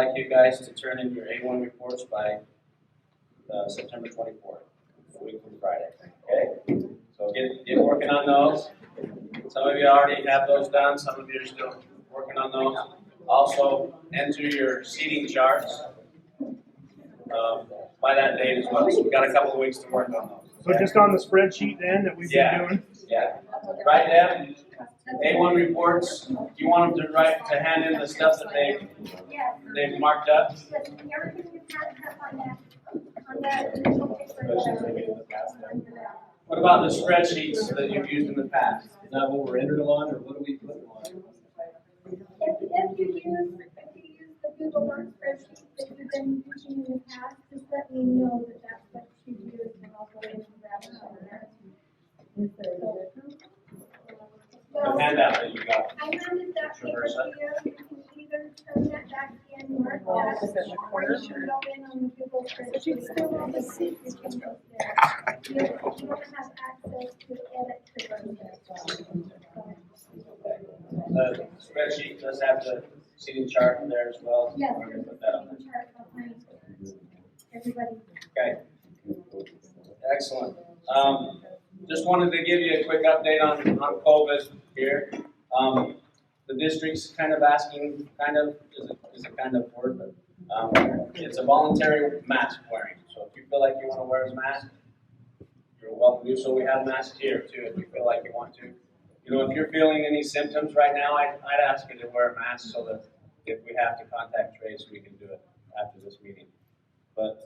like you guys to turn in your A1 reports by September 24th, a week from Friday. Okay? So get working on those. Some of you already have those done. Some of you are still working on those. Also, enter your seating charts by that date as well. So we've got a couple of weeks to work on those. So just on the spreadsheet then that we've been doing? Yeah. Write down A1 reports. Do you want them to hand in the stuff that they've marked up? What about the spreadsheets that you've used in the past? Is that what we're entered on, or what do we put on? If you use the Google Docs spreadsheet that you've been using in the past, just let me know that that's what you use, and I'll go in and grab it on there. The handout that you got. I handed that paper to you. You can either turn that back in, mark that, or you can go in on the Google spreadsheet. You still have the seat, you can go there. You don't have access to edit to those. The spreadsheet does have the seating chart in there as well. Yes, We're there's gonna a put that on seating chart behind everybody. there. Okay. Excellent. Just wanted to give you a quick update on COVID here. The district's kind of asking, is a kind of word, but it's a voluntary mask wearing. So if you feel like you want to wear a mask, you're welcome to do so. We have masks here too if you feel like you want to. You know, if you're feeling any symptoms right now, I'd ask you to wear a mask so that if we have to contact trace, we can do it after this meeting. But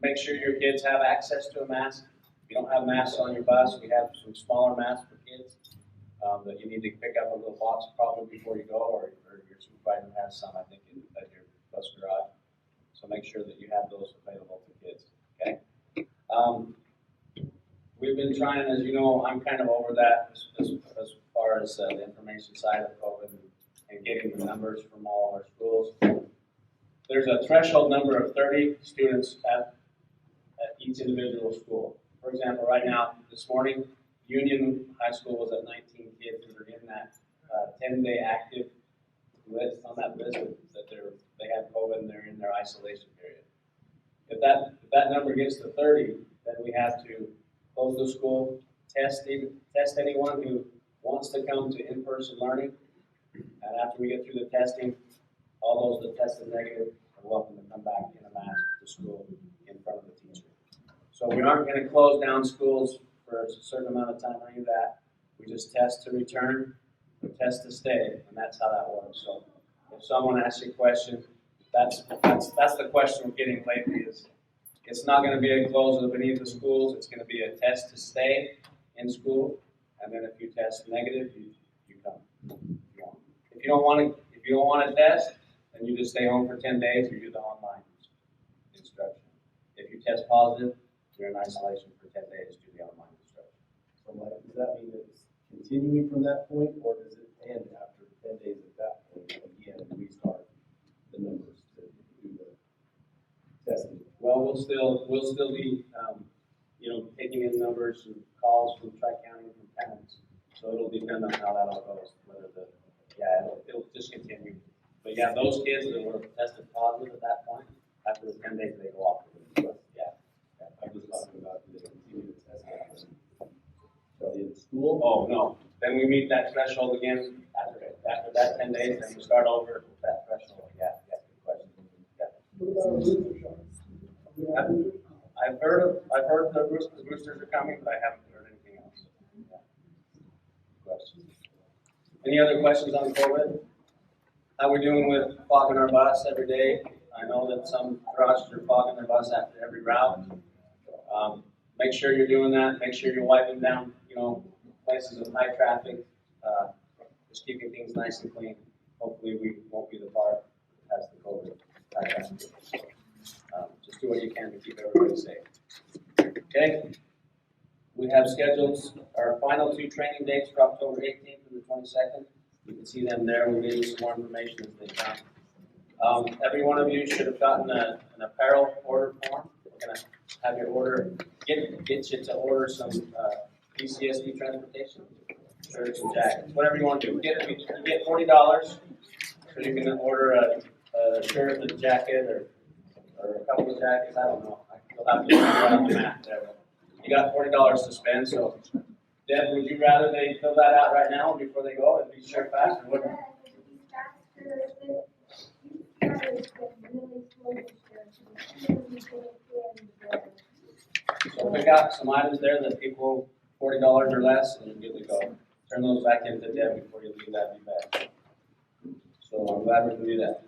make sure your kids have access to a mask. If you don't have masks on your bus, we have some smaller masks for kids that you need to pick up a little box probably before you go, or your supervisor has some, I think, at your bus garage. So make sure that you have those available to kids, okay? We've been trying, as you know, I'm kind of over that as far as the information side of COVID and getting the numbers from all our schools. There's a threshold number of 30 students at each individual school. For example, right now, this morning, Union High School was at 19 kids that are in that 10-day active list, on that list that they have COVID and they're in their isolation period. If that number gets to 30, then we have to close the school, test anyone who wants to come to in-person learning, and after we get through the testing, all those that tested negative are welcome to come back in a mask to school in front of the teacher. So we aren't going to close down schools for a certain amount of time like that. We just test to return, we test to stay, and that's how that works. So if someone asks you a question, that's the question we're getting lately is, it's not going to be a close of any of the schools. It's going to be a test to stay in school, and then if you test negative, you come. If you don't want to test, then you just stay home for 10 days or you do the online instruction. If you test positive, you're in isolation for 10 days. Do the online instruction. So, does that mean that it's continuing from that point, or does it end after 10 days at that point again and restart the numbers to do the testing? Well, we'll still be, taking in numbers and calls from Tri-County and from parents. So it'll depend on how that all goes. It'll just continue. But yeah, those kids that were tested positive at that point, after the 10 days, they go off. I'm just talking about the continued testing. So in school? Oh no. Then we meet that threshold again after that 10 days, then we start over with that threshold. Yeah, good question. Yeah. I've heard the roosters are coming, but I haven't heard anything else. Yeah. Questions? Any other questions on COVID? How we doing with fogging our bus every day? I know that some garages are fogging their bus after every route. Make sure you're doing that. Make sure you're wiping down, places with high traffic. Just keeping things nice and clean. Hopefully we won't be the part that has the COVID high traffic. Just do what you can to keep everybody safe. Okay? We have scheduled our final 2 training dates for October 18th and the 22nd. You can see them there. We'll give you some more information as they come. Every one of you should have gotten an apparel order form. We're going to have your order, get you to order some DCSD transportation, shirts and jackets, whatever you want to do. You get $40 So you can order a shirt, a jacket, or a couple of jackets, I don't know. You'll have to figure out the math there. But you got $40 to spend, so Deb, would you rather they fill that out right now before they go and be sure fast, or what? So pick out some items there that equal $40 or less, and you're good to go. Turn those back into Deb before you leave that bag. So I'm glad we can do that.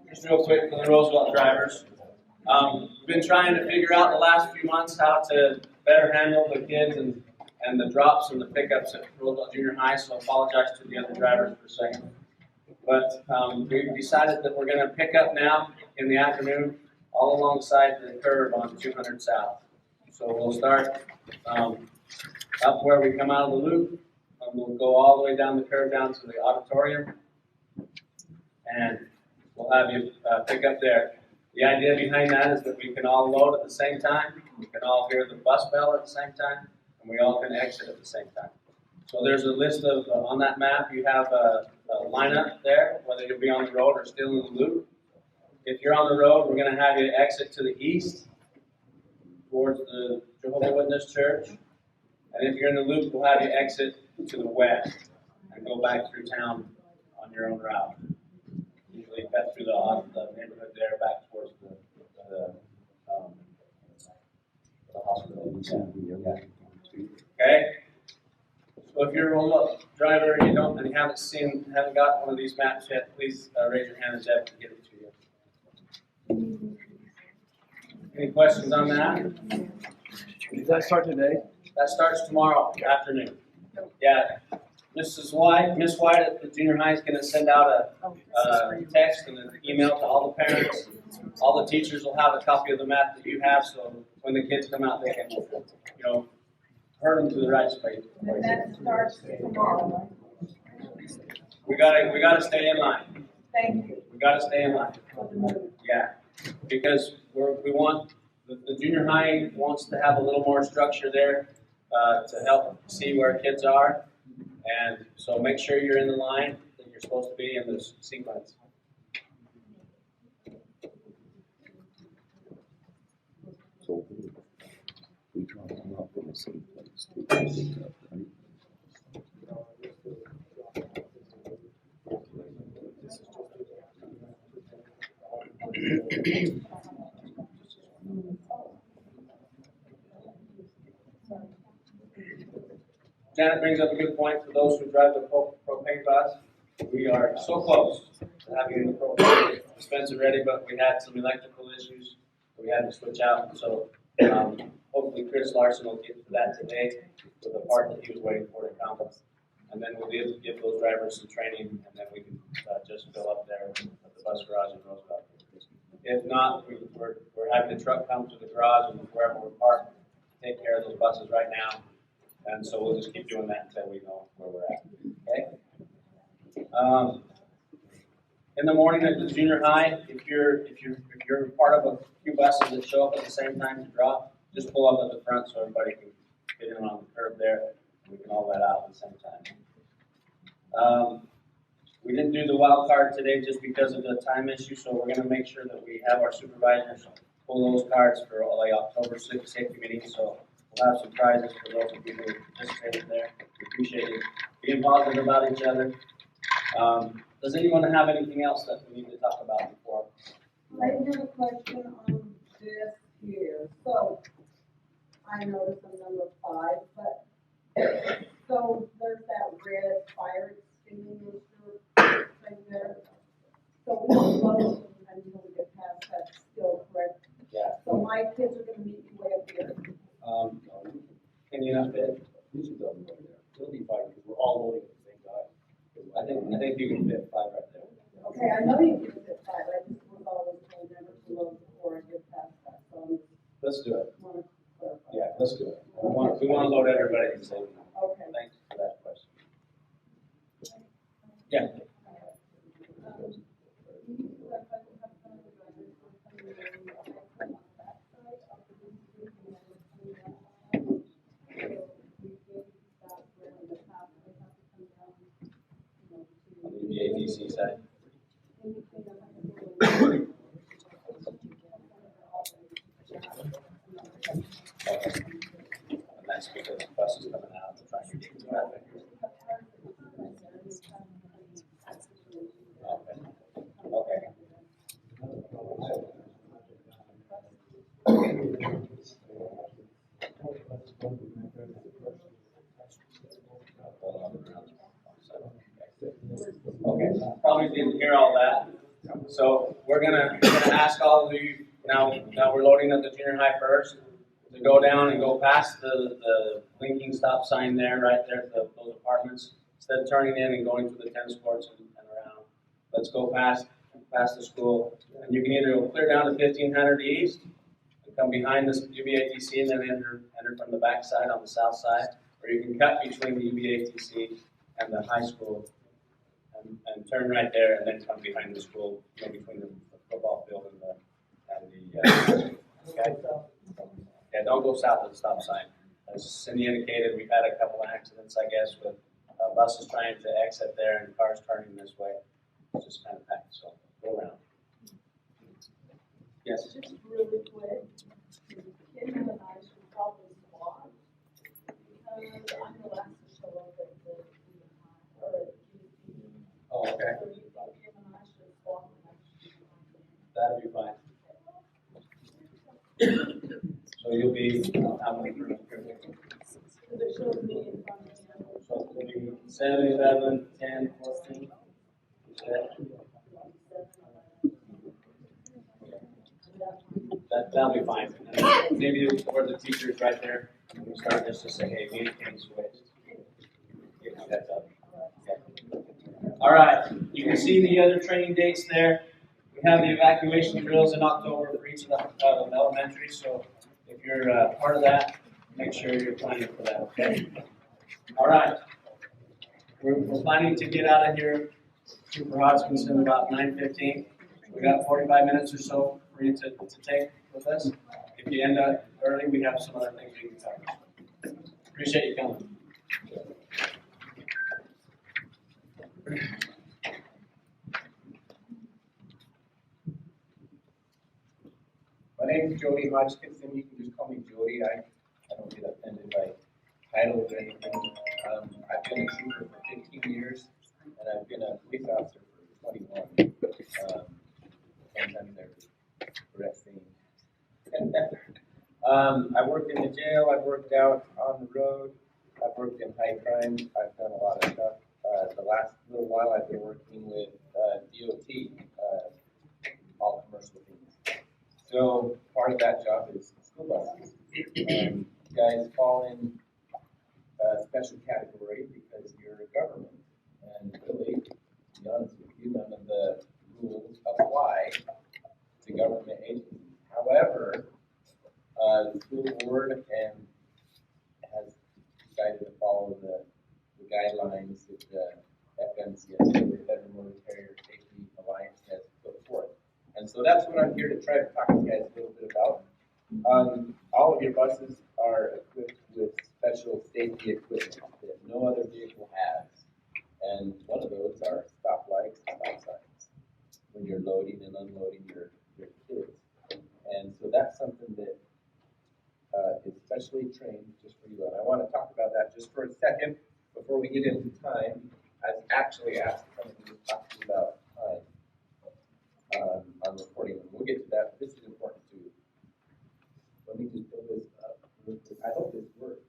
Just real quick for the Roosevelt drivers. We've been trying to figure out the last few months how to better handle the kids and the drops and the pickups at Roosevelt Junior High, so I apologize to the other drivers for saying. But we've decided that we're going to pick up now in the afternoon all alongside the curve on 200 South. So we'll start up where we come out of the loop, and we'll go all the way down the curve down to the auditorium, and we'll have you pick up there. The idea behind that is that we can all load at the same time, we can all hear the bus bell at the same time, and we all can exit at the same time. So there's a list of, on that map, you have a lineup there, whether you'll be on the road or still in the loop. If you're on the road, we're going to have you exit to the east towards the Jehovah's Witness Church. And if you're in the loop, we'll have you exit to the west and go back through town on your own route. Usually cut through the neighborhood there back towards the hospital. Okay? So if you're a roll-up driver and you haven't got one of these maps yet, please raise your hand and Deb can get it to you. Any questions on that? Does that start today? That starts tomorrow afternoon. Yeah. Miss White at the junior high is going to send out a text and an email to all the parents. All the teachers will have a copy of the map that you have, so when the kids come out, they can, herd them to the right space. And that starts tomorrow. We gotta stay in line. Thank you. We gotta stay in line. For the move. Yeah, because we want the junior high wants to have a little more structure there to help see where kids are, and so make sure you're in the line that you're supposed to be in the sequence. So we drop them off in the same place. To pick up, right? Janet brings up a good point for those who drive the propane bus. We are so close to having the propane dispenser ready, but we had some electrical issues. We had to switch out, so hopefully Chris Larson will get to that today with the part that he was waiting for to come. And then we'll give those drivers some training, and then we can just fill up there at the bus garage in Roosevelt. If not, we're having the truck come to the garage and wherever we're parked, take care of those buses right now. And so we'll just keep doing that until we know where we're at. Okay. In the morning at the junior high, if you're part of a few buses that show up at the same time to drop, just pull up at the front so everybody can get in on the curb there. We can all let out at the same time. We didn't do the wild card today just because of the time issue, so we're going to make sure that we have our supervisors pull those cards for like October 6th safety meeting. So we'll have some prizes for those of you who participated there. We appreciate it. Being positive about each other. Does anyone have anything else that we need to talk about before? I have a question on this here. So I noticed on number 5, but so there's that red fire extinguisher thing there. So we don't close until we get past that, still correct? Yeah. So my kids are gonna meet you way up here. Can you not fit? We should go there. It'll be fine because we're all loading at the same time. I think you can fit 5 right there. Okay, I know you can fit 5, I just was always told never to load before I get past that, so I Let's do it. just wanna clarify. Yeah, let's do it. We want to load everybody at the same time. Okay. Thanks for that question. Yeah. DC side. Okay. And that's because the bus is coming out and trying to get to traffic. Okay. Okay, probably didn't hear all that. So we're gonna ask all of you, now we're loading up the junior high first, to go down and go past the blinking stop sign there, right there, those apartments. Instead of turning in and going to the tennis courts and around, let's go past the school. And you can either go clear down to 1500 East, and come behind this UBATC and then enter from the back side on the south side, or you can cut between the UBATC and the high school and turn right there and then come behind the school, between the football field and the okay? Yeah, don't go south of the stop sign. As Cindy indicated, we've had a couple of accidents, I guess, with buses trying to exit there and cars turning this way. It's just kind of packed, so go around. Yes? Just really quick, Kim and I should probably swap, because I'm the last to show up at the, or at GC. Oh, okay. So you think Kim and I should swap next year? That'll be fine. So you'll be, how many groups? Because it shows me in front of me. So it'll be 7, 11, 10, 14. That'll be fine. And maybe where the teacher's right there, we start just to say, hey, we can switch. Get my heads up. All right, you can see the other training dates there. We have the evacuation drills in October for each of the elementary, so if you're part of that, make sure you're planning for that, okay? All right, we're planning to get out of here, Super Hodgkins, in about 9:15. We got 45 minutes or so for you to take with us. If you end up early, we have some other things we can cover. Appreciate you coming. My name is Jody Hodgkinson. You can just call me Jody. I don't get offended by titles or anything. I've been a trooper for 15 years, and I've been a police officer for 21. Sometimes they're correcting. I've worked in the jail. I've worked out on the road. I've worked in high crime. I've done a lot of stuff. The last little while, I've been working with DOT, all commercial things. So part of that job is school buses. You guys fall in a special category because you're a government. And really, to be honest with you, none of the rules apply to government agencies. However, the school board has decided to follow the guidelines that the FMCSA, the Federal Motor Carrier Safety Alliance, has put forth. And so that's what I'm here to try to talk to you guys a little bit about. All of your buses are equipped with special safety equipment that no other vehicle has. And one of those are stop lights and stop signs when you're loading and unloading your kids. And so that's something that is specially trained just for you. And I want to talk about that just for a second before we get into time. I've actually asked someone to talk to you about time on recording. And we'll get to that, but this is important too. Let me just build this up. I hope this works.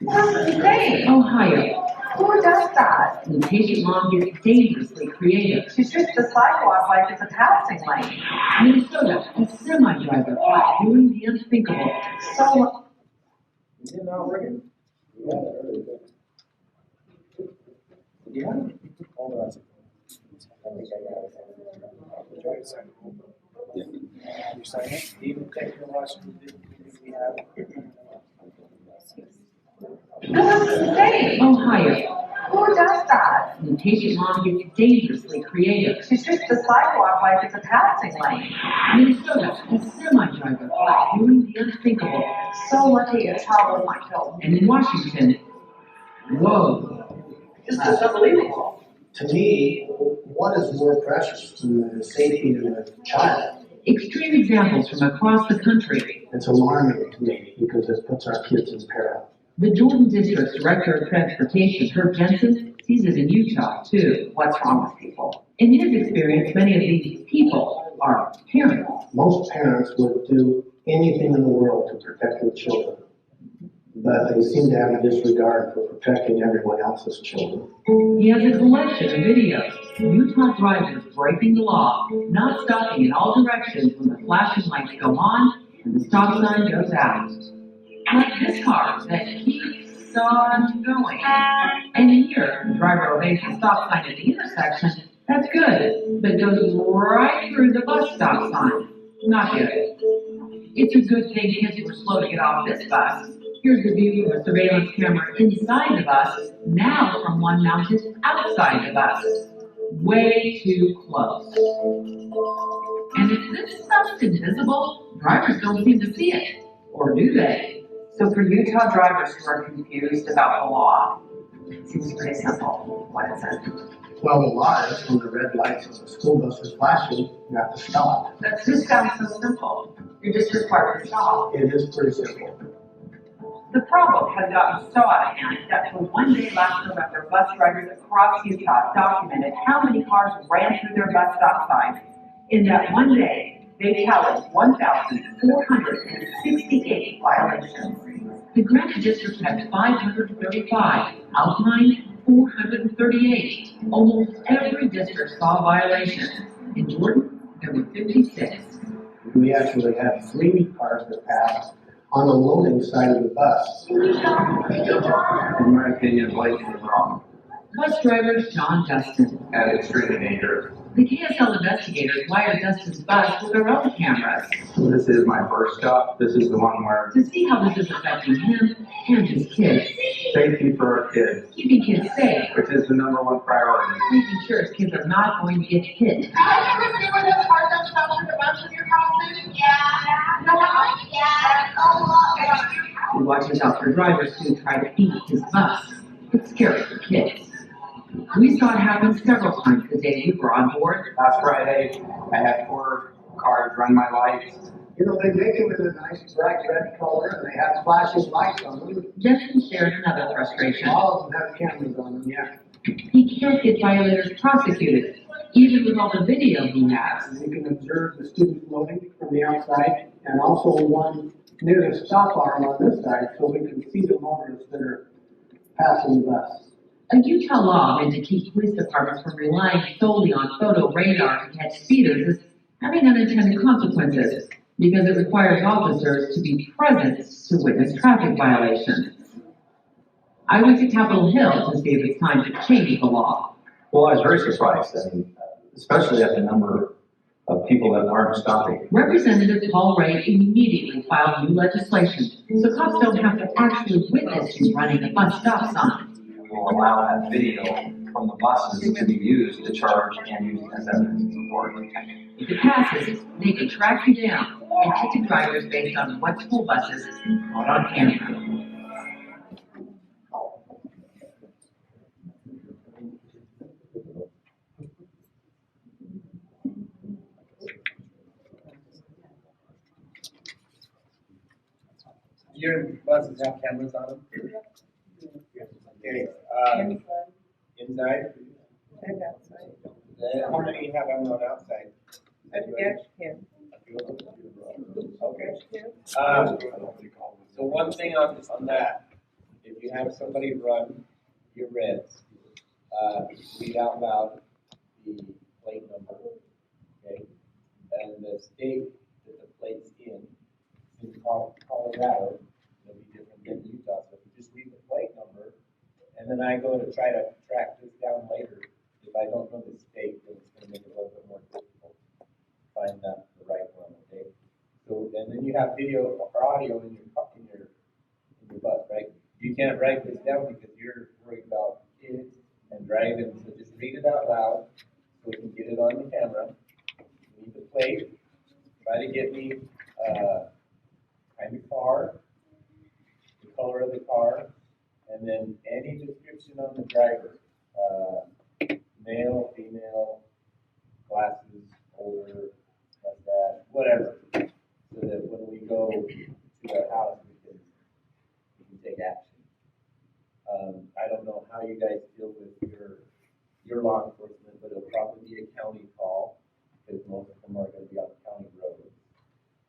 Hey, Ohio. Who does that? The patient mom gets dangerously creative. She strips the sidewalk like it's a passing lane. Minnesota, a semi-driver caught doing the unthinkable. So, Is it not working? Yeah, yeah. Hold on. I think I got it. Try to sign it. Yeah. You sign it? Even take the last we have. hey, Ohio. Who does that? The patient mom gets dangerously creative. She strips the sidewalk like it's a passing lane. Minnesota, a semi-driver caught doing the unthinkable. so lucky a child was not killed. And in Washington, whoa. This is unbelievable. To me, what is more precious than the safety of a child? Extreme examples from across the country. It's alarming to me because it puts our kids in peril. The Jordan District's Director of Transportation, Herb Jensen, sees it in Utah, too. What's wrong with people? In his experience, many of these people are parents. Most parents would do anything in the world to protect their children, but they seem to have a disregard for protecting everyone else's children. He has a collection of videos. Utah drivers breaking the law, not stopping in all directions when the flashing lights go on and the stop sign goes out. Like this car that keeps on going. And here, the driver obeys the stop sign at the intersection. That's good, but goes right through the bus stop sign. Not good. It's a good thing kids were slow to get off this bus. Here's the view from a surveillance camera inside the bus, now from one mounted outside the bus. Way too close. And if this stuff's invisible, drivers don't seem to see it. Or do they? So for Utah drivers who are confused about the law, it seems pretty simple. What is it? Well, the law is when the red lights on the school bus is flashing, you have to stop. That just sounds so simple. You're just required to stop. It is pretty simple. The problem has gotten so out of hand that for one day last November, bus drivers across Utah documented how many cars ran through their bus stop signs. In that one day, they tallied 1,468 violations. The Granite District had 535, Alpine 438. Almost every district saw violations. In Jordan, there were 56. We actually had 3 cars that passed on the loading side of the bus. In my opinion, Blake is wrong. Bus driver John Dustin. And extremely dangerous. The KSL investigators wired Dustin's bus with their own cameras This is my first stop. This is the one where to see how this is affecting him and his kids. safety for our kids, Keeping kids safe, which is the number 1 priority. making sure his kids are not going to get hit. Have you ever seen one of those cars that stops with a bunch of your crossing? Yeah. No, yeah, a lot. He watches out for drivers who try to beat his bus. It's scary for kids. We saw it happen several times the day we were on board. Last Friday, I had 4 cars run my lights. You know, they make it with a nice bright red color and they have flashing lights on them. Jensen shared another frustration. All of them have cameras on them, yeah. He can't get violators prosecuted, even with all the video he has. You can observe the students loading from the outside and also one near the stop arm on this side so we can see the motorists that are passing the bus. A Utah law meant to keep police departments from relying solely on photo radar to catch speeders is having unintended consequences because it requires officers to be present to witness traffic violations. I went to Capitol Hill to see if it's time to change the law. Well, I was very surprised, especially at the number of people that aren't stopping. Representative Paul Ray immediately filed new legislation so cops don't have to actually witness you running a bus stop sign. Will allow that video from the buses to be used to charge and use as evidence in court. If it passes, they can track you down and ticket drivers based on what school buses caught on camera. Your buses have cameras on them? Okay, inside? And outside. How many you have on the outside? A dash cam. Okay. So one thing on that, if you have somebody run your reds, read out loud the plate number, okay? And the state that the plate's in Colorado, it'll be different than Utah. So if you just read the plate number, and then I go to try to track this down later, if I don't know the state, then it's gonna make it a little bit more difficult to find the right one, okay? So, and then you have video or audio in your bus, right? You can't write this down because you're worried about kids and driving, so just read it out loud so we can get it on the camera. You need the plate, try to get me, kind of car, And then any description on the driver, male, female, glasses, older, mustache, whatever. So that when we go to our house, we can take action. I don't know how you guys deal with your law enforcement, but it'll probably be a county call, because most of them are gonna be on county roads,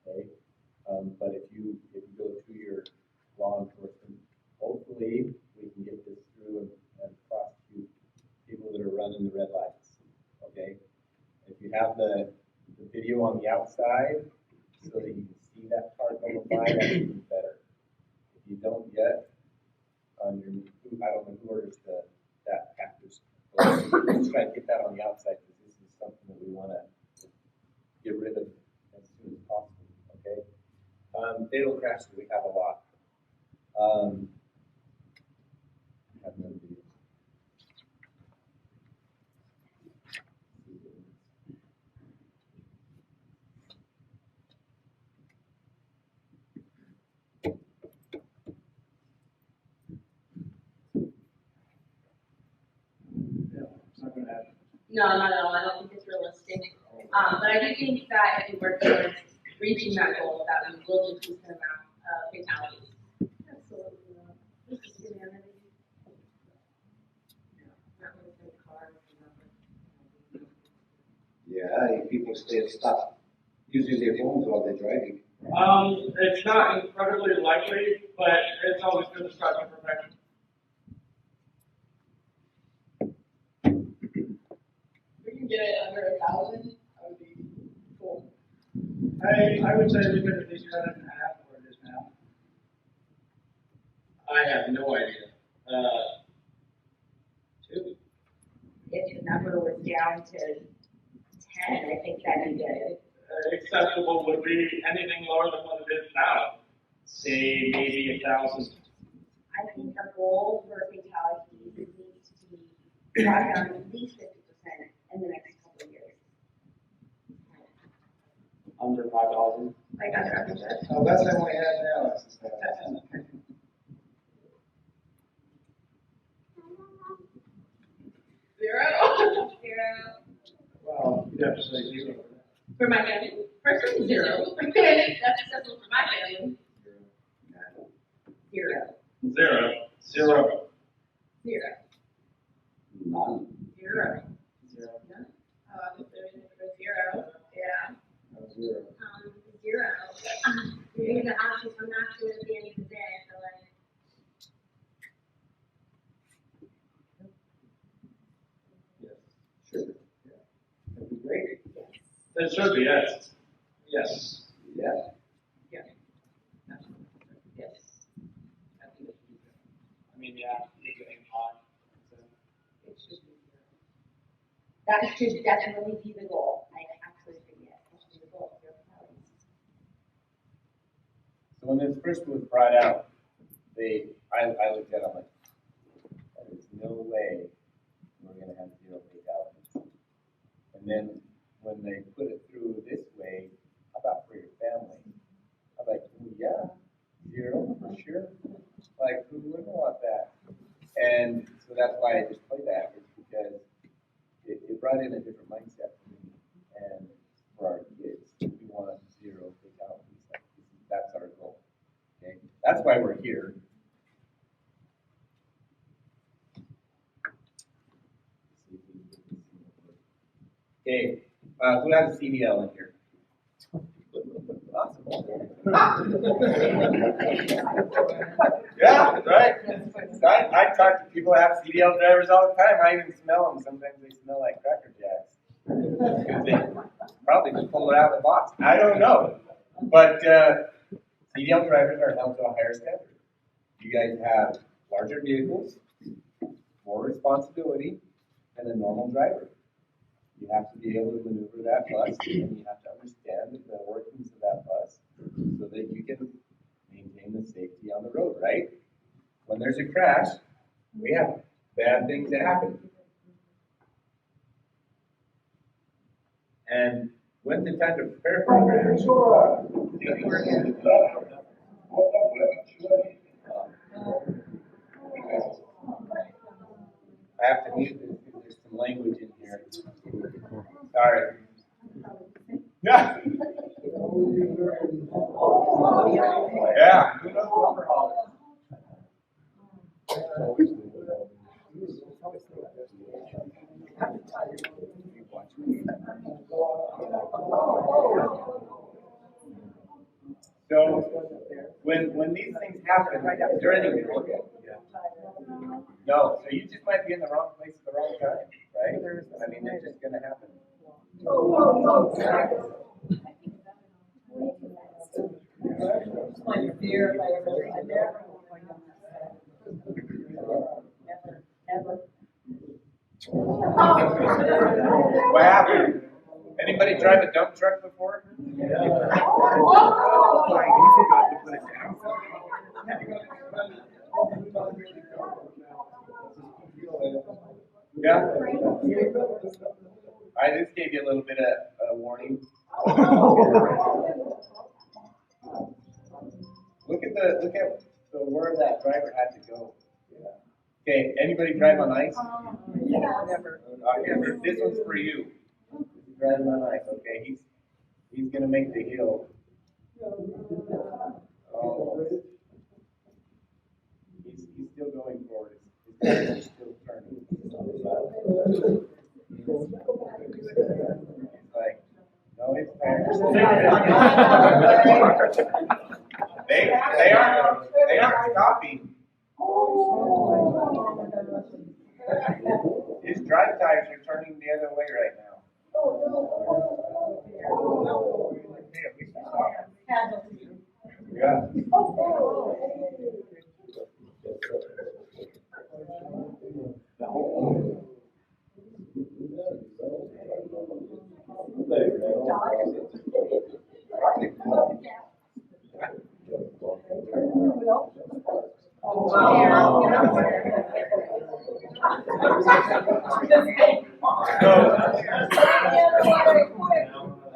okay? But if you go through your law enforcement, hopefully we can get this through and prosecute people that are running the red lights, okay? If you have the video on the outside, so that you can see that car going by, that's even better. If you don't yet, I don't know who orders that package. Let's try and get that on the outside, because this is something that we wanna get rid of as soon as possible, okay? Fatal crashes, we have a lot. I have no video. It's not gonna happen. No, not at all. I don't think it's realistic. But I do think that if we work towards reaching that goal, that we will decrease the amount of fatalities. Absolutely. This is humanity. Not with the cars and nothing. Yeah, if people stay stuck using their phones while they're driving. It's not incredibly likely, but it's always good to start with prevention. We can get it under 1,000, that would be cool. I would say we could at least cut it in half or it is now. I have no idea. Two. If the number was down to 10, I think that'd be good. Acceptable would be anything lower than what it is now. Say maybe 1,000. I think our goal for fatalities needs to be brought down at least 50% in the next couple of years. Under 5,000. Like under 100. Oh, that's how we have now. Zero. Well, you'd have to say 0. For my family. Personally, 0. That's acceptable for my family. 0. 0. 0. 0. None. 0. 0. Zero. Yeah. 0. 0. You're gonna ask me if I'm not doing it at the end of the day, so like. Yes, sure. Yeah. That'd be great. It should be, yes. Yes. Yeah. Yes. I mean, yeah, you're getting high. It should be 0. That should definitely be the goal. I absolutely think yes, that should be the goal. So when this first was brought out, I looked at it, I'm like, there is no way we're gonna have 0 fatalities. And then when they put it through this way, how about for your family? I'm like, oh, yeah, 0 for sure. Like, who wouldn't want that? And so that's why I just played that, is because it brought in a different mindset for me and for our kids. We want 0 fatalities. That's our goal. Okay, that's why we're here. Okay, who has a CDL in here? Yeah, right. I talk to people who have CDL drivers all the time. I even smell them. Sometimes they smell like Cracker Jacks. Because they probably just pulled it out of the box. I don't know. But CDL drivers are held to a higher standard. You guys have larger vehicles, more responsibility than a normal driver. You have to be able to maneuver that bus, and you have to understand the workings of that bus so that you can maintain the safety on the road, right? When there's a crash, we have bad things that happen. And when's the time to prepare for a crash? when these things happen, is there any? No, so you just might be in the wrong place at the wrong time, right? I mean, it's just gonna happen. Like fear, like, I never. Never. What happened? Anybody drive a dump truck before? Yeah. I just gave you a little bit of a warning. Look at where that driver had to go. Okay, anybody drive on ice? Never. This one's for you. Driving on ice, okay? He's gonna make the hill. Oh. He's still going forward. His tires are still turning. He's like, no, his tires are still they aren't stopping. His drive tires are turning the other way right now. Yeah.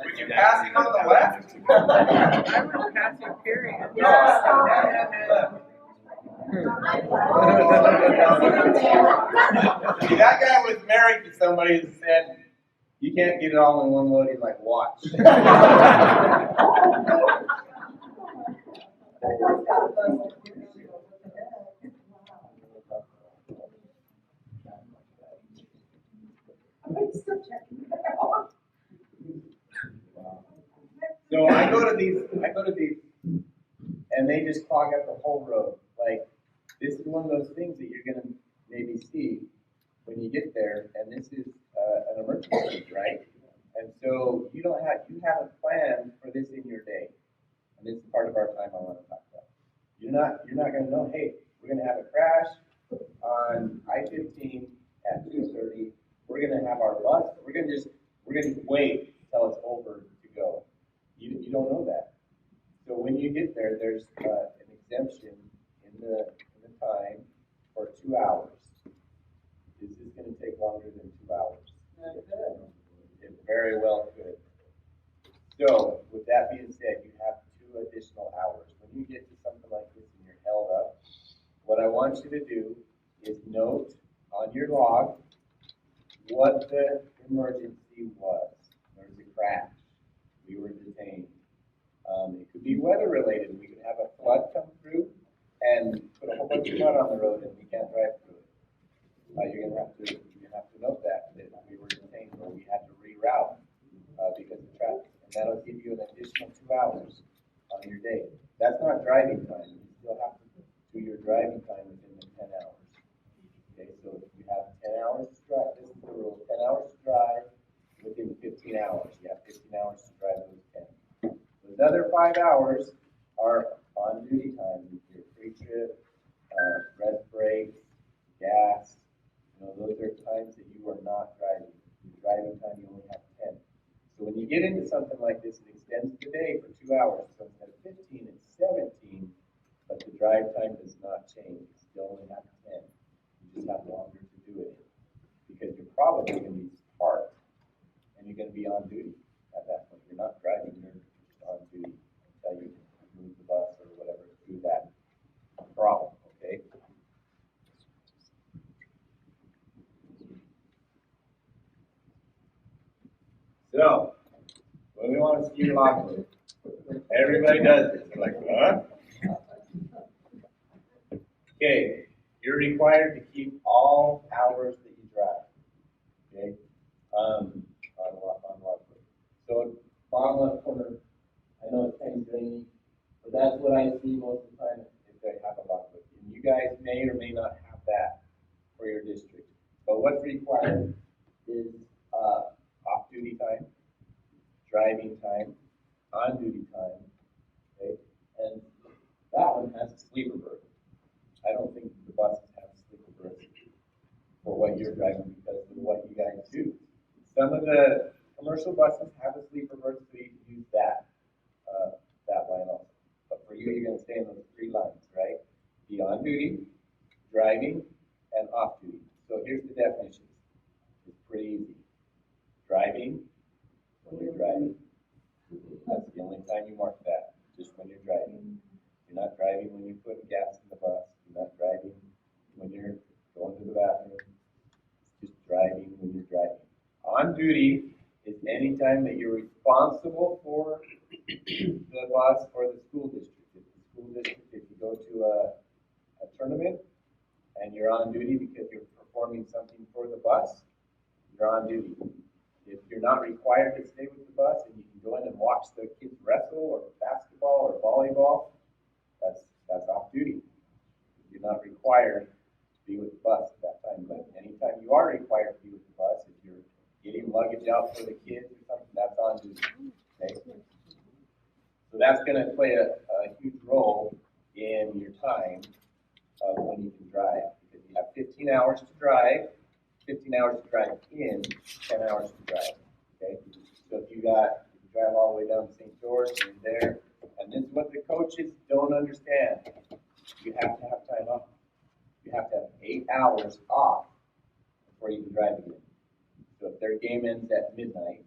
Would you pass him on the left? I would pass you, period. See, that guy was married to somebody who said, you can't get it all in one load. He's like, watch. So I go to these, and they just clog up the whole road. Like, this is one of those things that you're gonna maybe see when you get there, and this is an emergency, right? And so you haven't planned for this in your day, and this is part of our time I want to talk about. You're not gonna know, hey, we're gonna have a crash on I-15 at 2:30. We're gonna have our bus. We're gonna wait till it's over to go. You don't know that. So when you get there, there's an exemption in the time for 2 hours. Is this going to take longer than 2 hours? It very well could. So with that being said, you have 2 additional hours. When you get to something like this and you're held up, what I want you to do is note on your log what the emergency was. There was a crash. We were detained. It could be weather related. We could have a flood come through and put a whole bunch of mud on the road and we can't drive through it. You're gonna have to note that we were detained or we had to reroute because of traffic, and that'll give you an additional 2 hours on your day. That's not driving time. You still have to do your driving time within the 10 hours. Okay, so if you have 10 hours to drive, this is the rule: 10 hours to drive within 15 hours. You have 15 hours to drive those 10. Those other 5 hours are on duty time. Your pre-trip, rest breaks, gas. Those are times that you are not driving. Your driving time, you only have 10. So when you get into something like this, it extends the day for 2 hours. So instead of 15, it's 17, but the drive time does not change. You still only have 10. You just have longer to do it because you're probably going to be parked and you're going to be on duty at that point. You're not driving, you're on duty until you move the bus or whatever through that problem, okay? So, when we want to see your logbook, everybody does this. They're like, huh? Okay, you're required to keep all hours that you drive. Okay, on logbook. So, bottom left corner, I know it's kind of grainy, but that's what I see busy most of the time if they have a logbook. And you guys may or may not have that for your district. But what's required is, off-duty time, driving time, on-duty time, okay? And that one has a sleeper berth. I don't think the buses have sleeper berths for what you're driving because of what you guys do. Some of the commercial buses have a sleeper berth, so you can use that, that line also. But for you, you're gonna stay in those three lines, right? Be on duty, driving, and off duty. So here's the definitions. It's pretty easy. Driving, when you're driving. That's the only time you mark that, just when you're driving. You're not driving when you're putting gas in the bus. You're not driving when you're going to the bathroom. It's just driving when you're driving. On duty is any time that you're responsible for the bus or the school district. If the school district, if you go to a tournament and you're on duty because you're performing something for the bus, you're on duty. If you're not required to stay with the bus and you can go in and watch the kids wrestle or basketball or volleyball, that's off duty. You're not required to be with the bus at that time, but anytime you are required to be with the bus, if you're getting luggage out for the kids or something, that's on duty. Okay? So that's going to play a huge role in your time of when you can drive, because you have 15 hours to drive, 15 hours to drive in, 10 hours to drive. Okay? So if you drive all the way down to St. George, and you're there, and this is what the coaches don't understand. You have to have time off. You have to have 8 hours off before you can drive again. So if their game ends at midnight,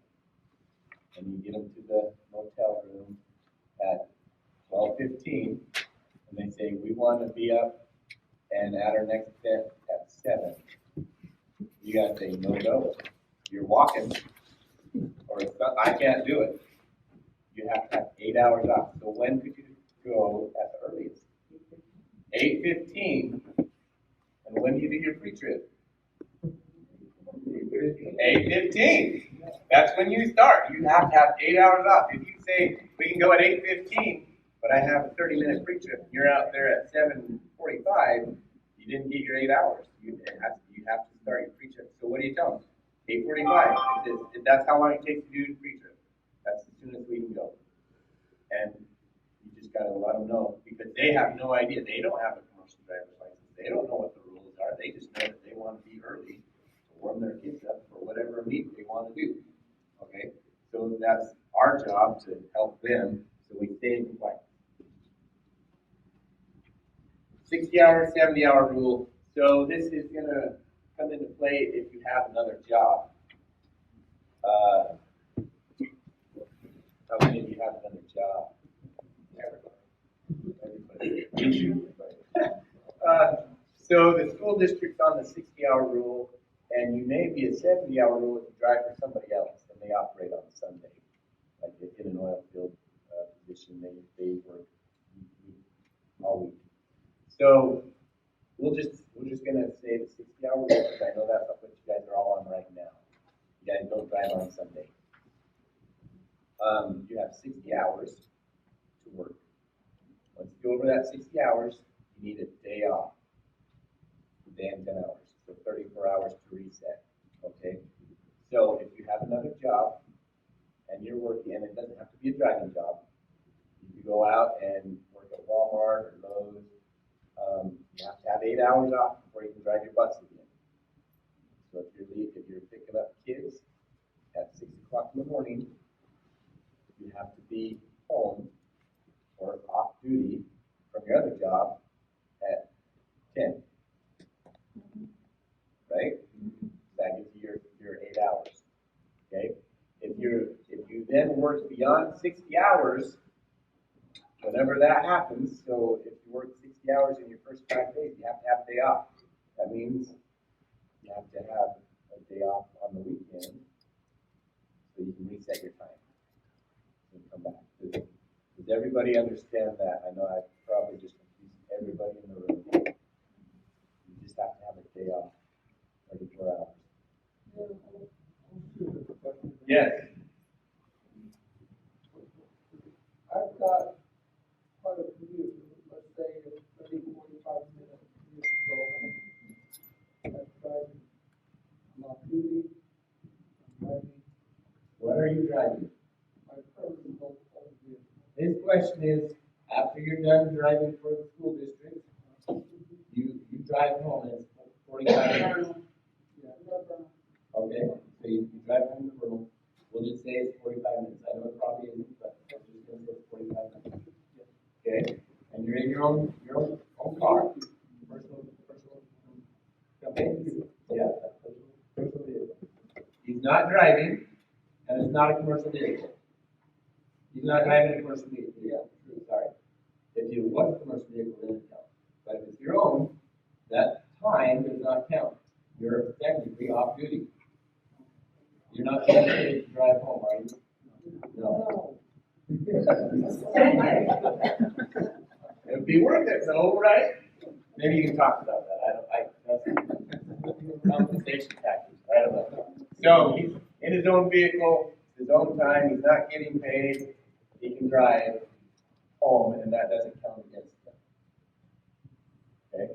and you get them to the motel room at 12:15, and they say, we want to be up and at our next event at 7, you got to say, no, you're walking, or it's not, I can't do it. You have to have 8 hours off. So when could you go at the earliest? 8:15, and when do you do your pre-trip? 8:15. That's when you start. You have to have 8 hours off. If you say we can go at 8:15, but I have a 30-minute pre-trip, and you're out there at 7:45, you didn't get your 8 hours. You have to start your pre-trip. So what do you tell them? 8:45. That's how long it takes to do the pre-trip. That's as soon as we can go. And you just gotta let them know, because they have no idea. They don't have a commercial driver's license. They don't know what the rules are. They just know that they want to be early to warm their kids up for whatever meet they want to do. Okay? So that's our job to help them so we stay in compliance. 60-hour, 70-hour rule. So this is gonna come into play if you have another job. How many of you have another job? Everybody. So the school district's on the 60-hour rule, and you may be a 70-hour rule if you drive for somebody else and they operate on Sunday. Like in an oil field position, they work all week. So we're just gonna say the 60-hour rule, because I know that's what you guys are all on right now. You guys don't drive on Sunday. You have 60 hours to work. Once you go over that 60 hours, you need a day off. A day and 10 hours. So 34 hours to reset. Okay? So if you have another job and you're working, and it doesn't have to be a driving job, you can go out and work at Walmart or Lowe's. You have to have 8 hours off before you can drive your bus again. So if you're picking up kids at 6 o'clock in the morning, you have to be home or off duty from your other job at 10. Right? That gives you your 8 hours. Okay? If you then work beyond 60 hours, whenever that happens, so if you work 60 hours in your first 5 days, you have to have a day off. That means you have to have a day off on the weekend so you can reset your time and come back. Does everybody understand that? I know I probably just confused everybody in the room. You just have to have a day off, 34 hours. Yes. I've got quite a few question is, after you're done driving for the school district, you drive home and it's 45 minutes. Okay, so you drive home to Vernal, we'll just say it's 45 minutes. I know it probably isn't, but I'm just gonna say it's 45 minutes. Okay, and you're in your own car. Okay, yeah, personal vehicle. He's not driving, and it's not a commercial vehicle. He's not driving a commercial vehicle, yeah, true, sorry. If you was a commercial vehicle, then it counts. But if it's your own, that time does not count. You're technically off duty. You're not getting paid to drive home, are you? No. It'd be worth it, though, right? Maybe you can talk about that. That's compensation package. I don't know. So he's in his own vehicle, his own time. He's not getting paid. He can drive home, and that doesn't count against him. Okay.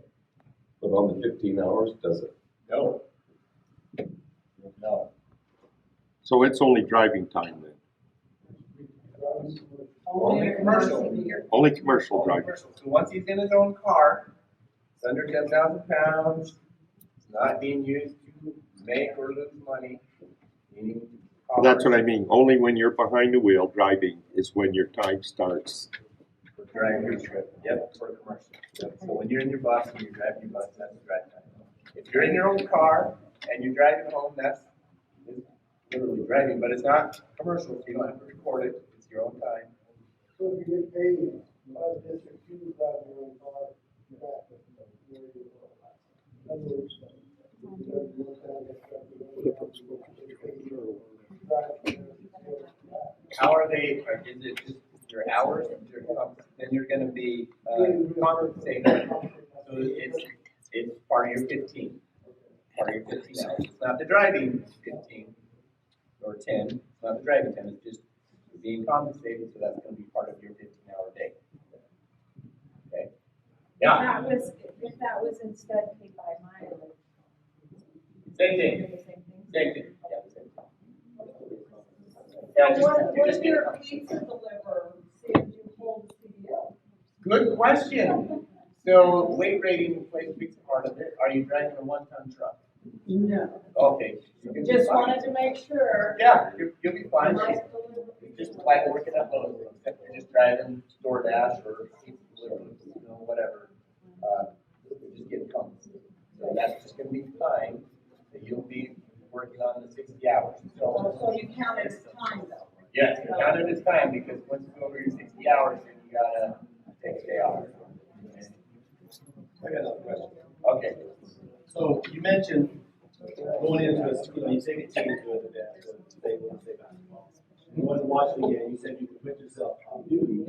But on the 15 hours, does it? No. No. So it's only driving time then? Only commercial. Only commercial Only driving? commercial. So once he's in his own car, it's under 10,000 pounds, it's not being used to make or lose money, meaning. That's what I mean. Only when you're behind the wheel driving is when your time starts. For driving your trip, yep, for commercial. Yep. So when you're in your bus and you're driving your bus, that's drive time. If you're in your own car and you're driving home, that's literally driving, but it's not commercial, so you don't have to record it, it's your own time. So if you get paid by the district, you can drive your own car, you have to, where you go. In other words, How are they, or is it just your hours, then you're gonna be, compensated, so it's part of your 15. Part of your 15 hours, it's not the driving 15, or 10, it's not the driving 10, it's just being compensated, so that's gonna be part of your 15-hour day. Okay? Yeah, If that was instead paid by mileage. same thing, The same thing. same thing, yeah, same thing. Yeah, just, What you're if just your getting pizza deliverer saves you hold CDL? Good question. So weight rating plays a big part of it. Are you driving a 1-ton truck? No. Okay. You can be Just fine. wanted to make sure. Yeah, you'll be fine. Nice delivery. Just like working at Lowe's, except you're just driving DoorDash or whatever. You're just getting compensated. So that's just gonna be fine. So you'll be working on the 60 hours. So you count it as time though? Yes, you count it as time because once you go over your 60 hours, then you gotta take a day off. I got another question. Okay. So you mentioned going into a, you take a team to a say basketball. You want to watch the game, you said you could put yourself on duty,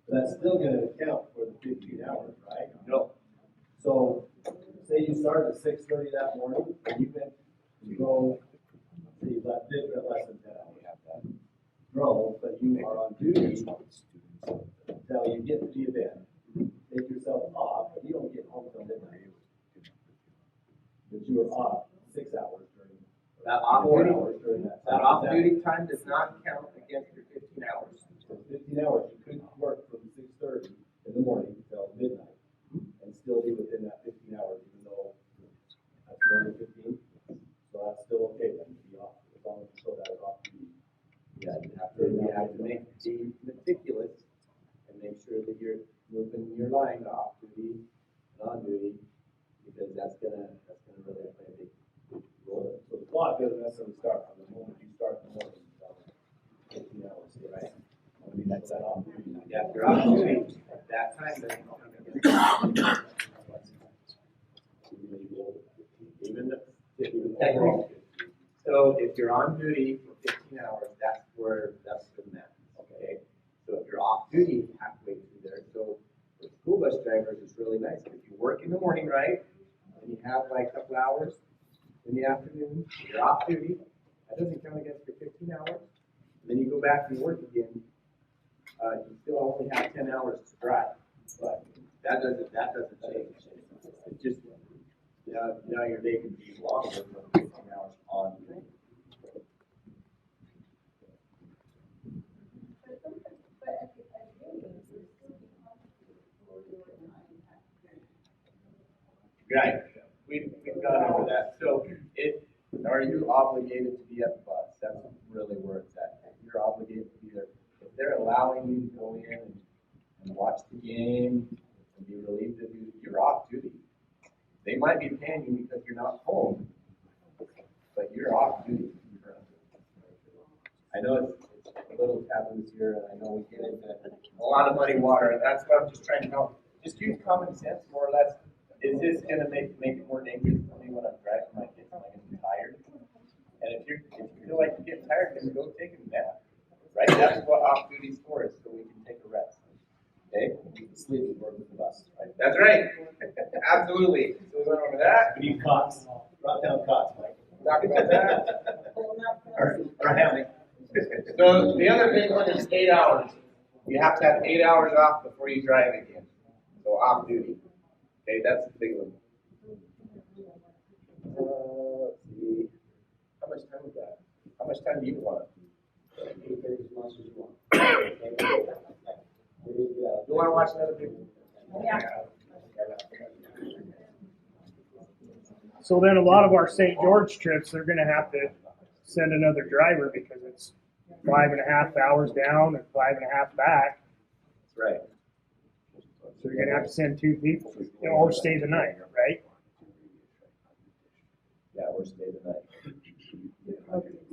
but that's still gonna account for the 15 hours, right? No. So, say you start at 6:30 that morning, and you went to go, say you did less than 10 hours. Drove, but you are on duty until you get to the event, take yourself off, but you don't get home till midnight. But you were off 6 hours during. That off 4 duty, hours during that. that off duty time does not count against your 15 hours. So 15 hours, you couldn't work from 6:30 in the morning till midnight and still be within that 15 hours, even though that's more than 15. So that's still okay then to be off, as long as you show that as off duty. Yeah, you have to be meticulous and make sure that you're moving your line to off duty, on duty, because that's gonna really play a big role. So the clock doesn't necessarily start from the moment you start the morning, until 15 hours, right? I mean, that's that off duty. Yeah, if you're off duty at that time, then you don't have to. Overall. So if you're on duty for 15 hours, that's the math, okay? So if you're off duty halfway through there, so for school bus drivers, it's really nice. If you work in the morning, right, and you have like a couple hours in the afternoon, you're off duty, that doesn't count against your 15 hours. And then you go back and work again, you still only have 10 hours to drive, but that doesn't change. It's just, now your day can be longer than 15 hours on duty. But at the end, Right, we've gone over that, so are you obligated to be at the bus? That's really where it's at. You're obligated to be there. If they're allowing you to go in and watch the game and be relieved of duty, you're off duty. They might be paying you because you're not home, but you're off duty. I know it's a little taboo here, and I know we get into a lot of muddy water, and that's what I'm just trying to help. Just use common sense, more or less. Is this gonna make it more dangerous for me when I'm driving my kids? Am I gonna be tired? And if you feel like you're getting tired, then go take a nap, right? That's what off-duty is for, is so we can take a rest. Okay? Sleep is working with the bus, right? That's right. Absolutely. So we went over that. We need cots, drop down cots, Mike. Talk about that. Or hammock. So the other big one is 8 hours. You have to have 8 hours off before you drive again. So off duty. Okay, that's the big one. Let's see. How much time is that? How much time do you want? As much as you want. You want to watch another video? Yeah. So then a lot of our St. George trips, they're gonna have to send another driver because it's 5.5 hours down and 5.5 back. That's right. So you're gonna have to send 2 people, or stay the night, right? Yeah, or stay the night.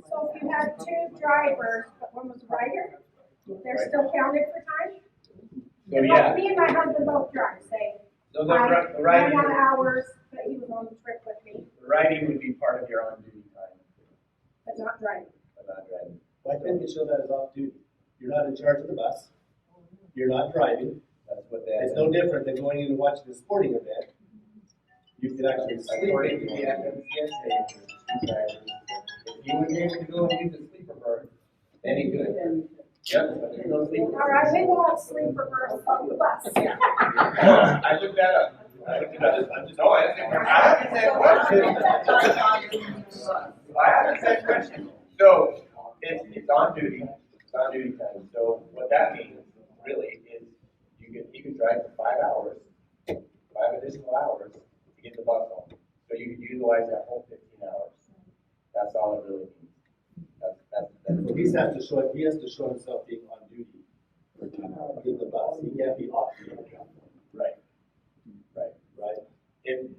So if you had 2 drivers, but one was a rider, they're still counted for time? So yeah. Me and my husband both drive, say, So I the ran riding, out of hours, but he was on the trip with me, the riding would be part of your on-duty time, but not driving. but not driving. Why couldn't you show that as off duty? You're not in charge of the bus. You're not driving. That's what they. It's no different than going in and watching a sporting event. You can actually sleep. According to the FMCSA, drivers, if you would be able to go and use a sleeper berth, then he could. Yep, but there's no sleeper. All right, we want sleeper berths on the bus. I looked that up. I looked it up. No, I have the same question. I have the same question. So, it's on duty, it's on duty time. So what that means, really, is you can drive for 5 hours, 5 additional hours to get the bus home. So you can utilize that whole 15 hours. That's all it really means. That's So he has to show himself being on duty in the bus. He can't be off duty. right. If,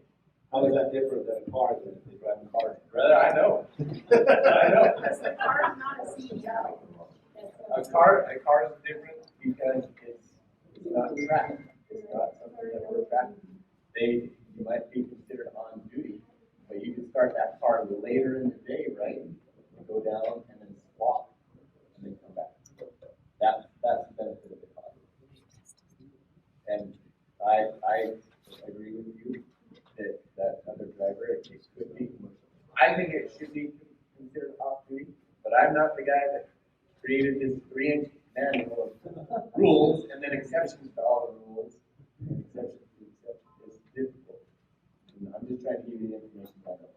How is that different than a car than if they drive a car? brother, I know. I know. Because the car is not a CEO. A car is different because it's not tracked. It's not something that we're tracking. You might be considered on duty, but you can start that car later in the day, right? And go down and then swap and then come back. That's the benefit of the car. And I agree with you that other driver, it could be. I think it should be considered off duty, but I'm not the guy that created this 3-inch manual of rules and then exceptions to all the rules. And exceptions to exceptions. It's difficult. And I'm just trying to give you the information I know.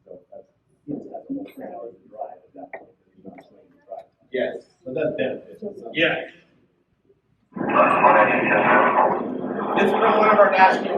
So that's That's a whole 10 hours to drive at that point. He's not trained to drive. yes. But that's benefit. Yes. This is from one of our national.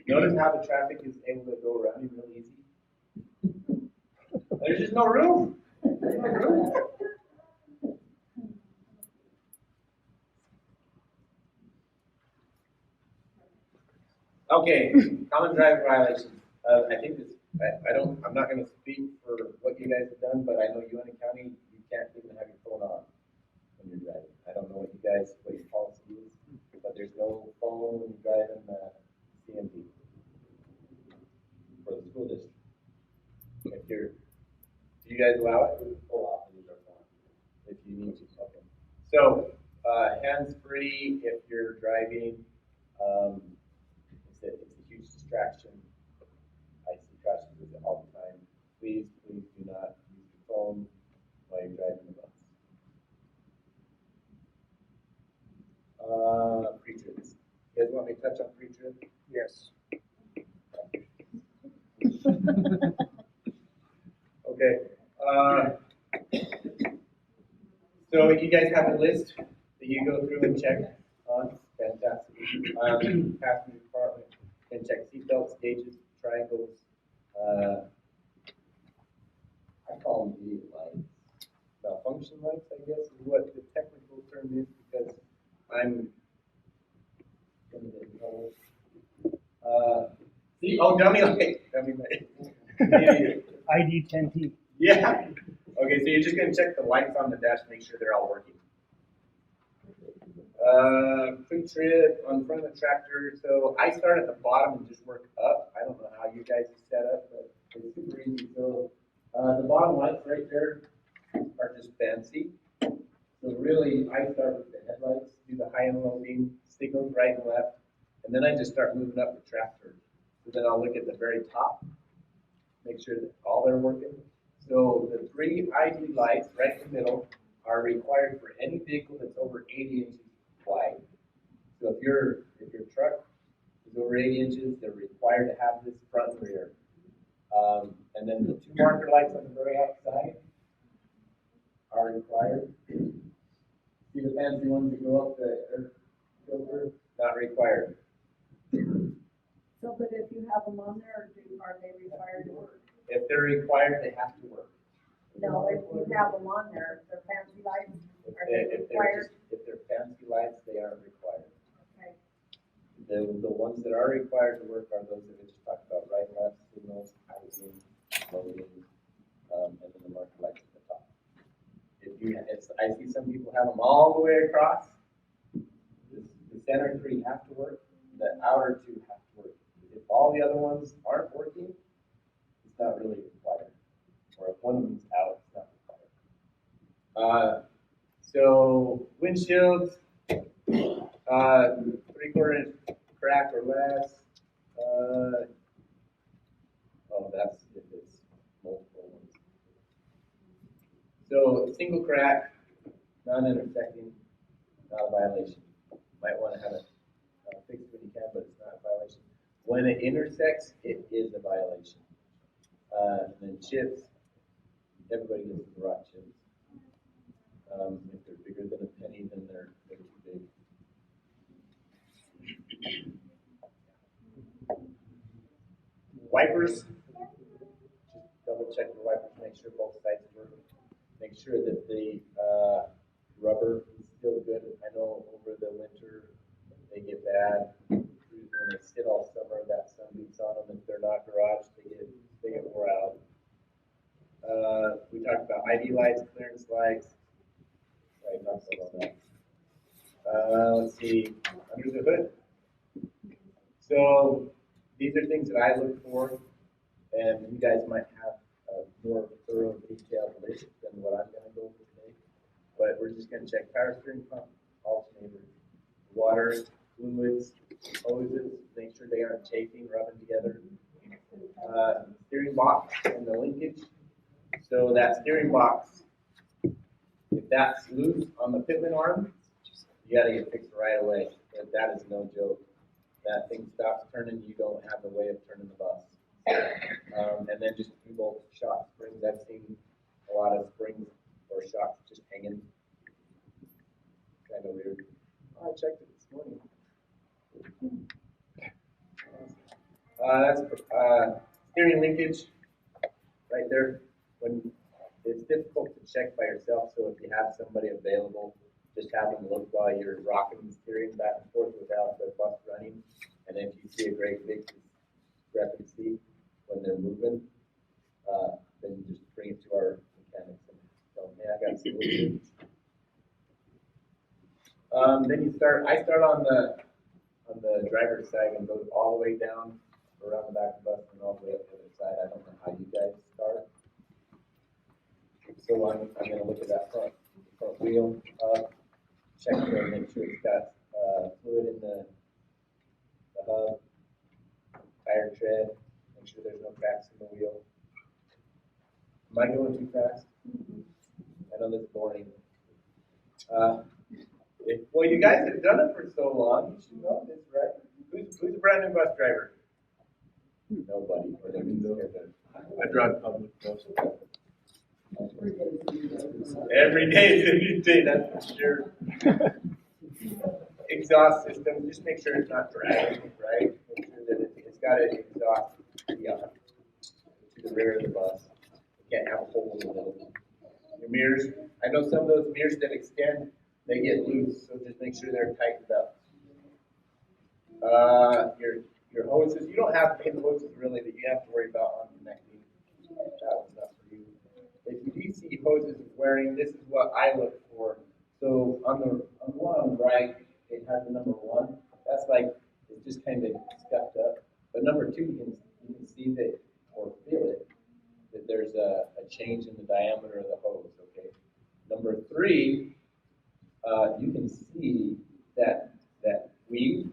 Notice how the traffic is able to go around you real easy? There's just no room. Okay, common driving violations. I think it's, I'm not gonna speak for what you guys have done, but I know you in the county, you can't even have your phone on when you're driving. I don't know what your policy is, but there's no phone when you're driving CMD for the school district. If you're, do you guys allow it? Pull off and use our phone if you need to. Okay. So, hands-free if you're driving. It's a huge distraction. I see crashes with it all the time. Please do not use your phone while you're driving the bus. Pre-trips. You guys want me to touch on pre-trip? Yes. Okay. So you guys have a list that you go through and check on. Fantastic. Passenger compartment can check seatbelts, gauges, triangles. I call them idiot lights. Malfunction lights, I guess, is what the technical term is because I'm gonna get in trouble. Dummy light. Dummy light. ID 10T. Yeah. Okay, so you're just gonna check the lights on the dash, make sure they're all working. Pre-trip on the front of the tractor. So I start at the bottom and just work up. I don't know how you guys are set up, but it's super easy. So the bottom lights right there are just fancy. So really, I start with the headlights, do the high and low beam, signals right and left, and then I just start moving up the tractor. So then I'll look at the very top, make sure that all they're working. So the 3 ID lights right in the middle are required for any vehicle that's over 80 inches wide. So if your truck is over 80 inches, they're required to have this front and rear. And then the 2 marker lights on the very outside are required. See the fancy ones that go up the air filter? Not required. So, but if you have them on there, are they required to work? If they're required, they have to work. No, if you have them on there, they're fancy lights, are they If required? they're fancy lights, they aren't required. Okay. The ones that are required to work are those that we just talked about, right and left signals, high beam, low beam, and then the marker lights at the top. I see some people have them all the way across. The center 3 have to work, the outer 2 have to work. If all the other ones aren't working, it's not really required. Or if one of them's out, it's not required. So windshields, 3/4 inch crack or less. That's if it's multiple ones. So single crack, non-intersecting, not a violation. Might want to have it fixed when you can, but it's not a violation. When it intersects, it is a violation. And then chips, everybody gets the rock chips. If they're bigger than a penny, then they're too big. Wipers, just double check the wipers, make sure both sides work. Make sure that the rubber is still good. I know over the winter they get bad. When they sit all summer, that sun beats on them. If they're not garaged, they get wore out. We talked about ID lights, clearance lights. Right, not so about that. Let's see, under the hood. So these are things that I look for, and you guys might have a more thorough, detailed list than what I'm going to go over today. But we're just going to check power steering pump, alternator, water, fluids, hoses, make sure they aren't chafing, rubbing together. Steering box and the linkage. So that steering box, if that's loose on the pitman arm, you got to get fixed right away. That is no joke. That thing stops turning, you don't have a way of turning the bus. And then just both shock springs. I've seen a lot of springs or shocks just hanging. Kind of weird. Oh, I checked it this morning. That's steering linkage right there. When it's difficult to check by yourself, so if you have somebody available, just have them look while you're rocking the steering back and forth without the bus running, And if you see a great big discrepancy when they're moving, then you just bring it to our mechanics and tell them, hey, I got solutions. Then I start on the driver's side and go all the way down around the back of the bus and all the way up to the other side. I don't know how you guys start. So I'm gonna look at that front wheel, check it, make sure it's got, fluid in the hub, tire tread, make sure there's no cracks in the wheel. Am I going too fast? I know that's boring. Well, you guys have done it for so long, you should know this, right? Who's a brand new bus driver? Nobody, or they're too scared to. I drive public bus. Every day is a new day, that's for sure. Exhaust system, just make sure it's not dragging, right? Make sure that it's got an exhaust to the rear of the bus. You can't have a hole in the middle. Your mirrors, I know some of those mirrors that extend, they get loose, so just make sure they're tightened up. Your hoses, you don't have pin hoses really that you have to worry about on connecting. That one's not for you. If you do see hoses wearing, this is what I look for. So on the one on the right, it has the number 1. That's like, it's just kind of scuffed up. But number 2, you can see that, or feel it, that there's a change in the diameter of the hose, okay? Number 3, you can see that weave.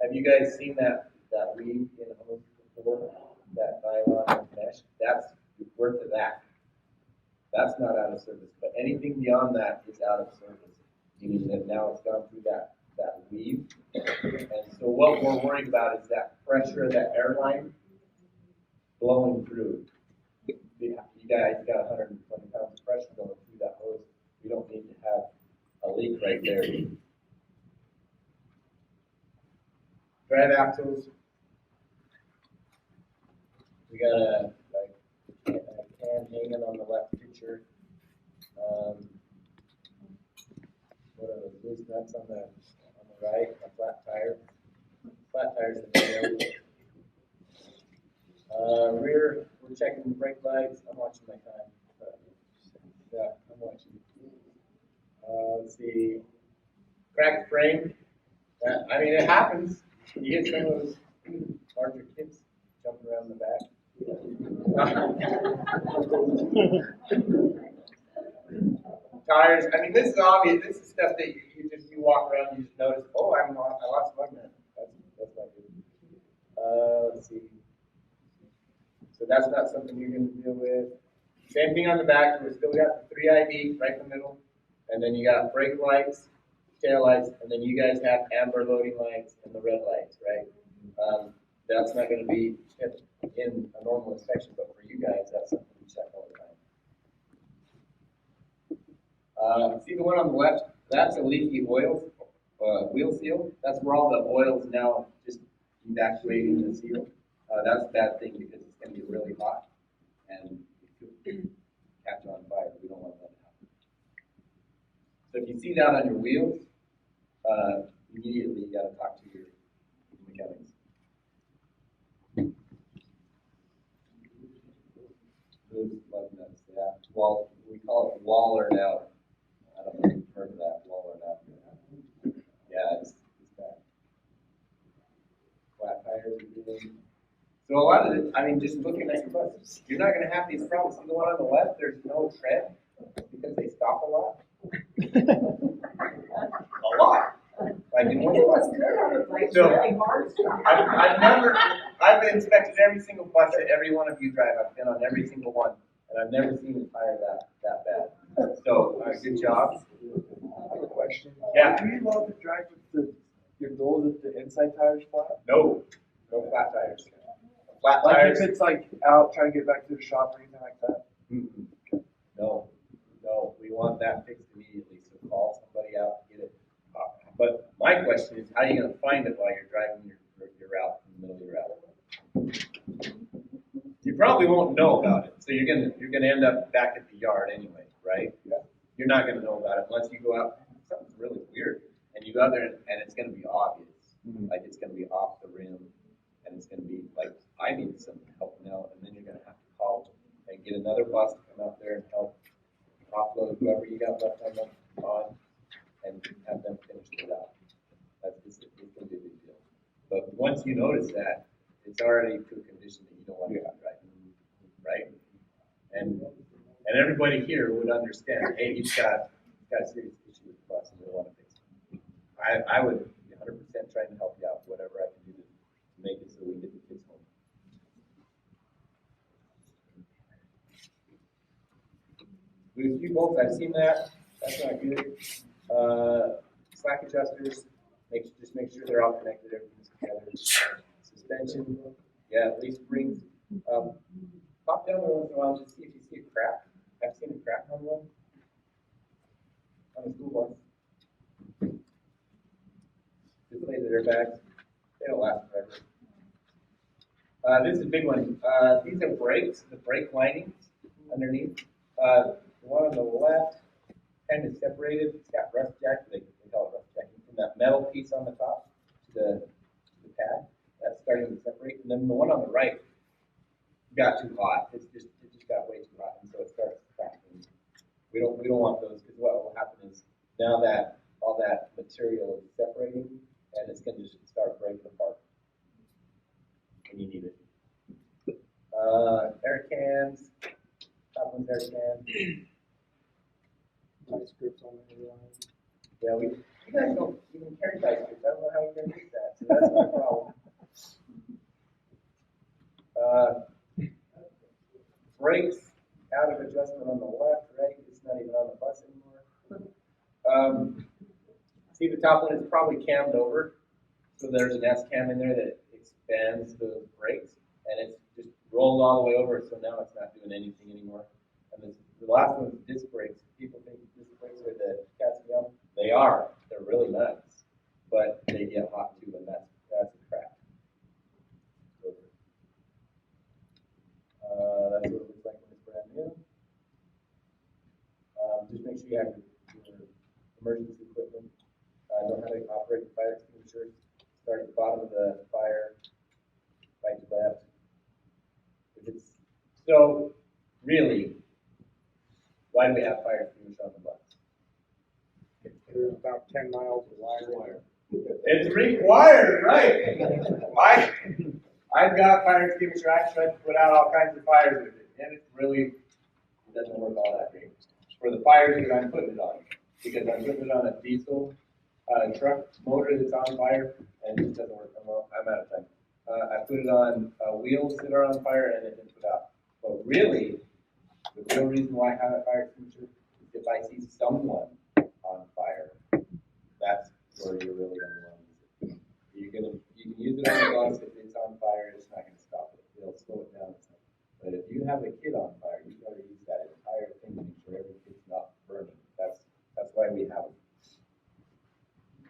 Have you guys seen that weave in a hose before? That nylon mesh? That's worth of that. That's not out of service, but anything beyond that is out of service. Meaning that now it's gone through that weave. And so what we're worried about is that pressure of that airline blowing through. You guys got 120 pounds of pressure going through that hose. We don't need to have a leak right there. Drive axles. We got a can hanging on the left picture. What are those loose nuts on the right? A flat tire. Flat tires in the rear, we're checking the brake lights. I'm watching my time. Yeah, I'm watching. Let's see. Cracked frame. I mean, it happens. You get some of those larger kids jumping around the back. Tires. I mean, this is obvious. This is stuff that you walk around, you just notice. Oh, I lost one there. That's not good. Let's see. So that's not something you're going to deal with. Same thing on the back. We've still got the 3 IB right in the middle, and then you got brake lights, tail lights, and then you guys have amber loading lights and the red lights, right? That's not going to be in a normal inspection, but for you guys, that's something we check all the time. See the one on the left? That's a leaky oil wheel seal. That's where all the oil's now just evacuating the seal. That's a bad thing because it's going to get really hot and it could catch on fire. We don't want that to happen. So if you see that on your wheels, immediately you got to talk to your mechanics. Those lug nuts, yeah. Well, we call it wallered out. I don't know if you've heard of that, wallered out. Yeah, it's bad. Flat tires are doing. So a lot of it, I mean, just looking at your buses, you're not going to have these problems. See the one on the left, there's no tread because they stop a lot. A lot. Like in one bus. So I've inspected every single bus that every one of you drive. I've been on every single one, and I've never seen a tire that bad. So good job. I have a question. Yeah. Do you love to drive with your doors if the inside tires flat? No flat tires. Flat Like tires. if it's like out trying to get back to the shop or anything like that? Mm-mm. No, we want that fixed immediately, so call somebody out to get it. But my question is, how are you going to find it while you're driving your route in the middle of your route? You probably won't know about it, so you're gonna end up back at the yard anyway, right? Yeah. You're not going to know about it unless you go out. Something's really weird, and you go out there and it's going to be obvious. Like it's gonna be off the rim, and it's gonna be like, I need some help now, and then you're gonna have to call and get another bus to come out there and help offload whoever you got left on, and have them finish it out. That's just, it's gonna be a big deal. But once you notice that, it's already to a condition that you don't want to have, right? And everybody here would understand, hey, you've got a serious issue with the bus and we want to fix it. I would be 100% trying to help you out, whatever I can do to make it so we can get the kids home. With few bolts, I've seen that. That's not good. Slack adjusters, just make sure they're all connected, everything's together. Suspension, yeah, at least rings. Pop down there once in a while, just see if you see a crack. I've seen a crack on one. On a school bus. Deflated airbags. They don't last forever. This is a big one. These are brakes, the brake linings underneath. The one on the left, kind of separated. It's got rust jack. They call it rust jacking. From that metal piece on the top to the pad, that's starting to separate. And then the one on the right got too hot. It just got way too hot, and so it starts cracking. We don't want those, because what will happen is now that all that material is separating, and it's going to just start breaking apart. And you need it. Air cans, top one's air can. Nice grips on the line. Yeah, you guys don't even carry dice grips. I don't know how you're going to use that, so that's not a problem. Brakes out of adjustment on the left, right? It's not even on the bus anymore. See the top one is probably cammed over, so there's an S cam in there that expands the brakes, and it's just rolled all the way over, so now it's not doing anything anymore. And the last one is disc brakes. People think disc brakes are the cat's meow. They are. They're really nice, but they get hot too, and that's a crack. That's what it looks like when it's brand new. Just make sure you have your emergency equipment. Know how to operate the fire extinguisher. Start at the bottom of the fire, right to left. So, really, why do we have fire extinguisher on the bus? There's about 10 miles of wire. It's required, right? I've got fire extinguisher. I tried to put out all kinds of fires with it, and it doesn't work all that great for the fires that I'm putting it on, because I'm putting it on a diesel truck motor that's on fire, and it just doesn't work well. I'm out of time. I put it on wheels that are on fire, and it didn't put out. But really, the real reason why I have a fire extinguisher is if I see someone on fire, that's where you're really going to want to use it. You can use it on the bus if it's on fire. It's not going to stop it. It'll slow it down. But if you have a kid on fire, you got to use that entire thing to make sure every kid's not burning. That's why we have it.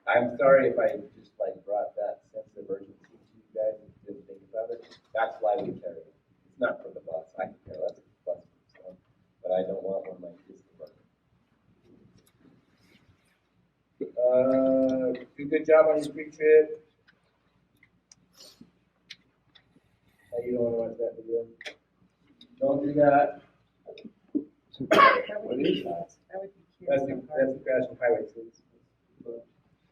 I'm sorry if I just brought that sense of urgency to you guys and didn't think about it. That's why we carry it. It's not for the bus. I can care less if the bus is on, but I don't want one of my kids to burn. Do a good job on your pre-trip. You don't want to watch that video. Don't do that. What is that? That's the crash on Highway 6.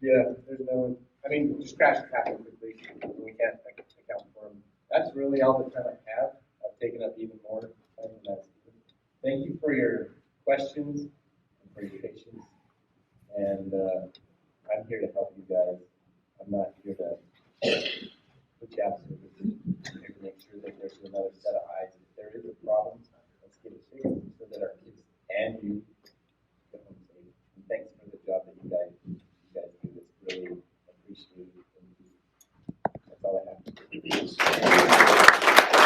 Yeah, there's no one. I mean, just crashes happen quickly. We can't account for them. That's really all the time I have. I've taken up even more time than that. Thank you for your questions and for your patience. And I'm here to help you guys. I'm not here to